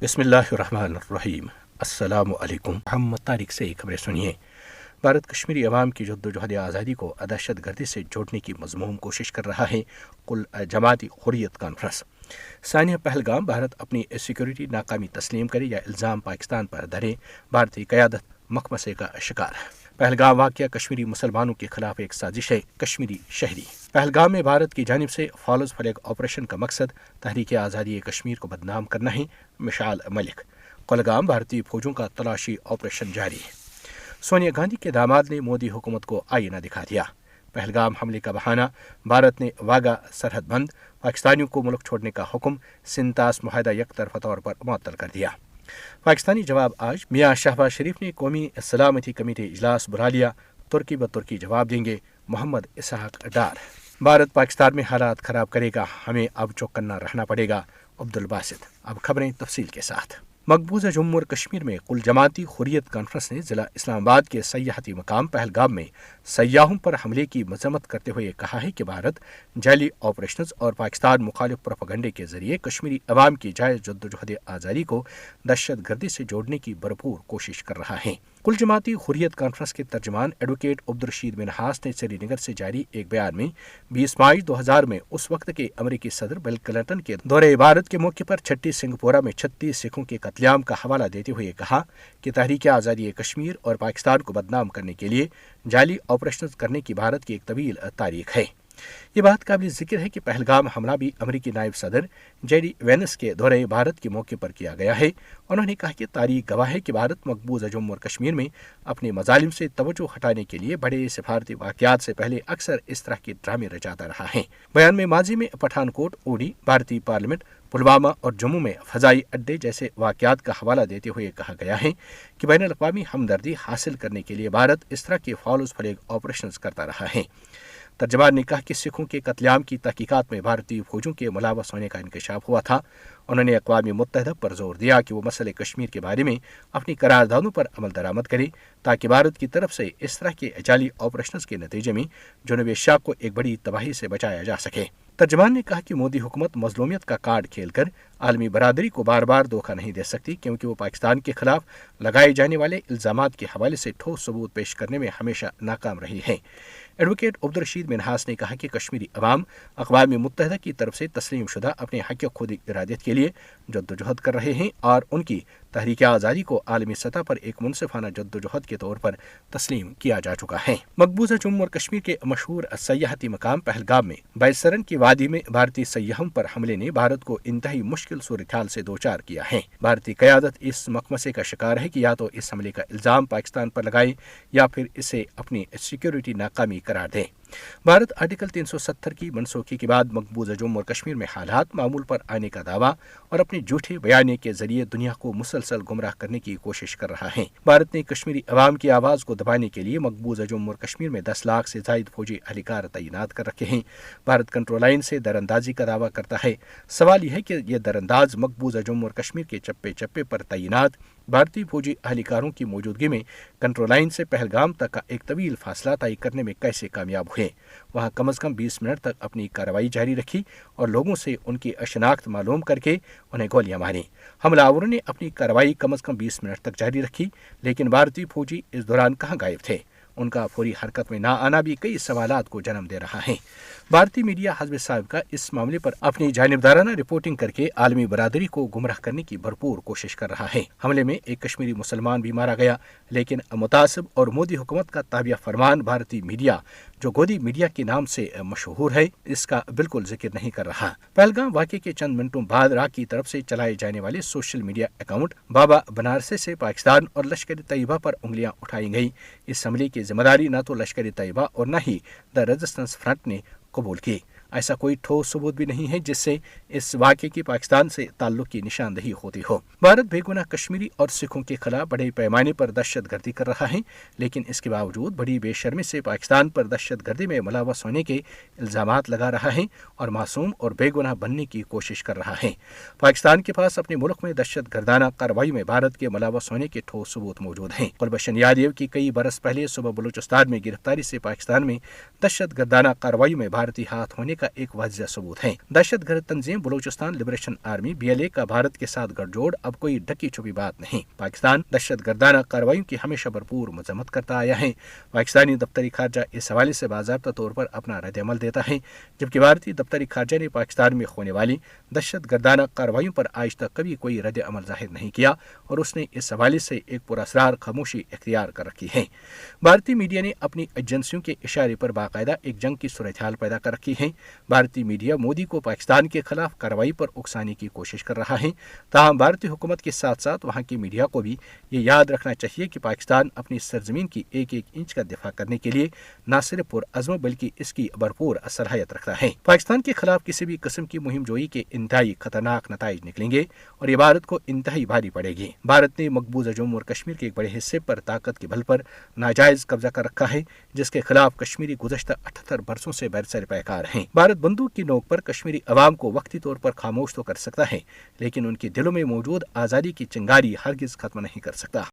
बिस्मिल्लाहिर्रहमानिर्रहीम। अस्सलामु अलैकुम। मोहम्मद तारिक से खबरें सुनिए। भारत कश्मीरी अवाम की जद्दोजहद आज़ादी को दहशत गर्दी से जोड़ने की मज़मूम कोशिश कर रहा है। कुल जमाती हुर्रियत कॉन्फ्रेंस। सानिया पहलगाम भारत अपनी सिक्योरिटी नाकामी तस्लीम करे या इल्ज़ाम पाकिस्तान पर धरे, भारतीय क़यादत मखमसे का शिकार। पहलगाम वाक़या कश्मीरी मुसलमानों के खिलाफ एक साजिश है। कश्मीरी शहरी। पहलगाम में भारत की जानिब से फॉलोज फ्लैग ऑपरेशन का मकसद तहरीक आज़ादी कश्मीर को बदनाम करना है। मिशाल मलिक। कुलगाम भारतीय फौजों का तलाशी ऑपरेशन जारी है। सोनिया गांधी के दामाद ने मोदी हुकूमत को आईना दिखा दिया। पहलगाम हमले का बहाना, भारत ने वागा सरहद बंद, पाकिस्तानियों को मुल्क छोड़ने का हुक्म, सिंतास मुआहदा एक तरफा तौर पर मुअत्तल कर दिया। पाकिस्तानी जवाब आज। मियां शहबाज शरीफ ने कौमी सलामती कमेटी इजलास बुला लिया, तुर्की ब तुर्की जवाब देंगे। मोहम्मद इसहाक डार। भारत पाकिस्तान में हालात खराब करेगा, हमें अब चौकन्ना रहना पड़ेगा। अब्दुल बासित। अब खबरें तफसील के साथ। मकबूजा जम्मू और कश्मीर में कुल जमाती हुर्रियत कॉन्फ्रेंस ने जिला इस्लामाबाद के सयाहती मकाम पहलगाम में सयाहों पर हमले की मजम्मत करते हुए कहा है कि भारत जाली ऑपरेशंस और पाकिस्तान मुखालिफ प्रोपेगेंडे के जरिए कश्मीरी अवाम की जायज़ जद्दोजहद आज़ादी को दहशत गर्दी से जोड़ने की भरपूर कोशिश कर रहा है। कुल जमाती हुर्रियत कॉन्फ्रेंस के तर्जमान एडवोकेट अब्दुर्रशीद मिन्हास ने श्रीनगर से जारी एक बयान में 20 मार्च 2000 में उस वक्त के अमेरिकी सदर बिल क्लिंटन के दौरे भारत के मौके पर छठी सिंगपोरा में 36 सिखों के कत्लेआम का हवाला देते हुए कहा कि तहरीक आज़ादी कश्मीर और पाकिस्तान को बदनाम करने के लिए जाली ऑपरेशन करने की भारत की एक तवील तारीख है। ये बात काबिल जिक्र है कि पहलगाम हमला भी अमेरिकी नायब सदर जेडी वेंस के दौरे भारत के मौके पर किया गया है। उन्होंने कहा कि तारीख गवाह है कि भारत मकबूजा जम्मू और कश्मीर में अपने मजालिम से तवज्जो हटाने के लिए बड़े सिफारती वाक़यात से पहले अक्सर इस तरह के ड्रामे रचाता रहा है। बयान में माजी में पठानकोट, उड़ी, भारतीय पार्लियामेंट, पुलवामा और जम्मू में फजाई अड्डे जैसे वाक़यात का हवाला देते हुए कहा गया है कि बैन अल-अक़वामी हमदर्दी हासिल करने के लिए भारत इस तरह के फॉलोज फ्लैग ऑपरेशन करता रहा है। तर्जमान ने कहा कि सिखों के कत्लेआम की तहकीकात में भारतीय फौजों के मुलव्वस होने का इंकशाफ हुआ था। उन्होंने अक़वाम मुत्तहिदा पर जोर दिया कि वो मसले कश्मीर के बारे में अपनी करारदादों पर अमल दरामद करे ताकि भारत की तरफ से इस तरह के जाली ऑपरेशन के नतीजे में जनूब एशिया को एक बड़ी तबाही से बचाया जा सके। तर्जमान ने कहा कि मोदी हुकूमत मजलूमियत का कार्ड खेलकर आलमी बरादरी को बार बार धोखा नहीं दे सकती, क्योंकि वो पाकिस्तान के खिलाफ लगाए जाने वाले इल्ज़ामात के हवाले से ठोस सबूत पेश करने में हमेशा नाकाम रही है। एडवोकेट अब्दुर्रशीद मिन्हास ने कहा कि कश्मीरी अवाम अक़वाम मुत्तहिदा की तरफ से तस्लीम शुदा अपने हक़ खुद इरादत के लिए जद्दोजहद कर रहे हैं और उनकी तहरीक आज़ादी को आलमी सतह पर एक मुनसिफाना जद्दोजहद के तौर पर तस्लीम किया जा चुका है। मकबूजा जम्मू और कश्मीर के मशहूर सयाहती मकाम पहलगाम में बैसरन की वादी में भारतीय सयाहों पर हमले ने भारत को इंतहाई मुश्किल सूरत-ए-हाल से दो चार किया है। भारतीय क़यादत इस मकमसे का शिकार है कि या तो इस हमले का इल्ज़ाम पाकिस्तान पर लगाए या फिर इसे अपनी सिक्योरिटी नाकामी करार दे। भारत आर्टिकल 370 की मनसूखी के बाद मकबूजा जम्मू और कश्मीर में हालात मामूल पर आने का दावा और अपने झूठे बयाने के जरिए दुनिया को मुसलसल गुमराह करने की कोशिश कर रहा है। भारत ने कश्मीरी अवाम की आवाज़ को दबाने के लिए मकबूजा जम्मू और कश्मीर में 10 लाख से जायद फौजी अहलकार तैनात कर रखे हैं। भारत कंट्रोल लाइन से दरअंदाजी का दावा करता है। सवाल यह है कि यह दरअंदाज मकबूजा जम्मू और कश्मीर के चप्पे चप्पे पर तैनात भारतीय फौजी अहलकारों की मौजूदगी में कंट्रोल लाइन से पहलगाम तक का एक तवील फासला तय करने में कैसे कामयाब हुए। वहां कम से कम 20 मिनट तक अपनी कार्रवाई जारी रखी और लोगों से उनकी शनाख्त मालूम करके उन्हें गोलियां मारी। हमलावरों ने अपनी कार्रवाई कम से कम 20 मिनट तक जारी रखी, लेकिन भारतीय फौजी इस दौरान कहां गायब थे। उनका फौरी हरकत में ना आना भी कई सवालात को जन्म दे रहा है। भारतीय मीडिया हज़ब साहब का इस मामले पर अपनी जानिबदाराना रिपोर्टिंग करके आलमी बरादरी को गुमराह करने की भरपूर कोशिश कर रहा है। हमले में एक कश्मीरी मुसलमान भी मारा गया, लेकिन मुतासिब और मोदी हुकूमत का ताबिया फरमान भारतीय मीडिया, जो गोदी मीडिया के नाम से मशहूर है, इसका बिल्कुल जिक्र नहीं कर रहा। पहलगाम वाक़े के चंद मिनटों बाद राक की तरफ से चलाए जाने वाले सोशल मीडिया अकाउंट बाबा बनारसे से पाकिस्तान और लश्कर तैयबा पर उंगलियां उठाई गई। इस हमले की जिम्मेदारी न तो लश्कर तैयबा और न ही द रेजिस्टेंस फ्रंट ने कबूल की। ऐसा कोई ठोस सबूत भी नहीं है जिससे इस वाक़े की पाकिस्तान से ताल्लुक की निशानदही होती हो। भारत बेगुनाह कश्मीरी और सिखों के खिलाफ बड़े पैमाने पर दहशत गर्दी कर रहा है, लेकिन इसके बावजूद बड़ी बेशर्मी से पाकिस्तान पर दहशत गर्दी में मुलव्वस होने के इल्ज़ामात लगा रहा है और मासूम और बेगुनाह बनने की कोशिश कर रहा है। पाकिस्तान के पास अपने मुल्क में दहशत गर्दाना कार्रवाई में भारत के मुलव्वस होने के ठोस सबूत मौजूद हैं। गुलबशन यादव की कई बरस पहले सुबह बलूचिस्तान में गिरफ्तारी से पाकिस्तान में दहशत गर्दाना कार्रवाई में भारतीय हाथ होने का एक वाज़ेह सबूत है। दहशत गर्द तंजीम बलूचिस्तान लिबरेशन आर्मी BLA का भारत के साथ गठजोड़ अब कोई ढकी छुपी बात नहीं। पाकिस्तान दहशत गर्दाना कार्रवाइयों की हमेशा भरपूर मजम्मत करता आया है। पाकिस्तानी दफ्तरी खारजा इस हवाले से बाज़ाब्ता तौर पर अपना रद्द-ए-अमल देता है, जबकि भारतीय दफ्तरी खारजा ने पाकिस्तान में होने वाली दहशत गर्दाना कार्रवाइयों पर आज तक कभी कोई रद्द-ए-अमल जाहिर नहीं किया और उसने इस हवाले से एक पुरअसरार खामोशी इख्तियार कर रखी है। भारतीय मीडिया ने अपनी एजेंसियों के इशारे पर बाकायदा एक जंग की सूरत-ए-हाल पैदा कर रखी है। भारतीय मीडिया मोदी को पाकिस्तान के खिलाफ कार्रवाई पर उकसाने की कोशिश कर रहा है। ताहम भारतीय हुकूमत के साथ साथ वहाँ की मीडिया को भी ये याद रखना चाहिए कि पाकिस्तान अपनी सरजमीन की एक एक इंच का दिफा करने के लिए न सिर्फ पुरअज़्म बल्कि इसकी भरपूर सलाहियत रखता है। पाकिस्तान के खिलाफ किसी भी किस्म की मुहिम जोई के इंतहाई खतरनाक नताइज निकलेंगे और ये भारत को इंतहाई भारी पड़ेगी। भारत ने मकबूजा जम्मू और कश्मीर के एक बड़े हिस्से पर ताकत के बल पर नाजायज कब्जा कर रखा है, जिसके खिलाफ कश्मीरी गुज़श्ता 78 बरसों से बरसर पैकार हैं। भारत बंदूक की नोक पर कश्मीरी अवाम को वक्ती तौर पर खामोश तो कर सकता है, लेकिन उनके दिलों में मौजूद आज़ादी की चिंगारी हरगिज खत्म नहीं कर सकता।